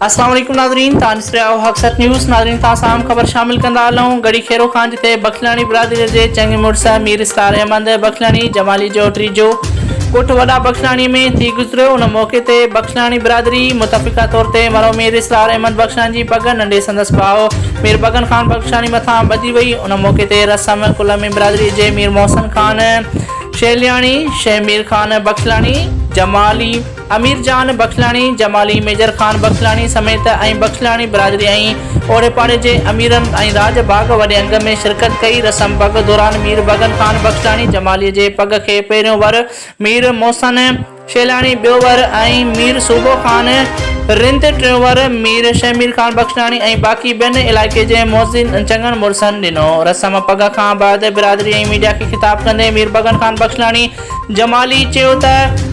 अस्सलाम वालेकुम नाज़रीन, हक़सत न्यूज़ नाज़रीन तासाम खबर शामिल कंदा हलूं। गड़ी खेरो खान जिते बखलानी बिरादरी जे चंगे मुड़स मीर इस्तार अहमद बखलानी जमाली जो टीजो कुट वॾा बखलानी में थी गुज़रियो। उन मौक़े ते बखलानी बिरादरी मुतफ़िक़ा तौर ते मरो मीर इस्तार अहमद बखलानी जी पग नंढे संदसि भाउ मीर बगन खान बखलानी मथां ॿधी वई। उन मौक़े ते रसम कुलमी बिरादरी जे मीर मोहसन खान शेलियाणी, शहमीर खान बखलानी, जमाली अमीर जान बखलानी, जमाली मेजर खान बखलानी समेत बखलानी बिरादरी ओड़े पाड़े के अमीरन राज बाग वॾे अंग में शिरकत कई। रसम पग दौरान मीर बगन खान बखलानी जमाली के पग के पहिरियों वर मीर मोहसन शेलानी, ॿियो वर मीर सूबो खान रिंद, टियों वर मीर शहमीर खान बखलानी बाक़ी ॿियनि इलाइक़े के मोहसिन चङनि मुड़सन ॾिनो। रसम पग खां बाद बिरादरी मीडिया के खिताब कंदे मीर बगन खान बखलानी जमाली चयो त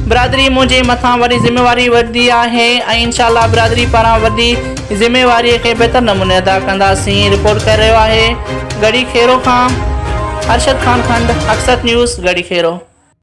बिरादरी मुझे मथां वरी ज़िम्मेवारी वधी आहे ऐं इंशाअल्लाह बिरादरी पारां वधी ज़िम्मेवारी के बेहतर नमूने अदा कंदासीं। रिपोर्ट कर रहियो आहे गड़ी खेरो खां अरशद खान खंड, हक़सत न्यूज़ गड़ी खेरो।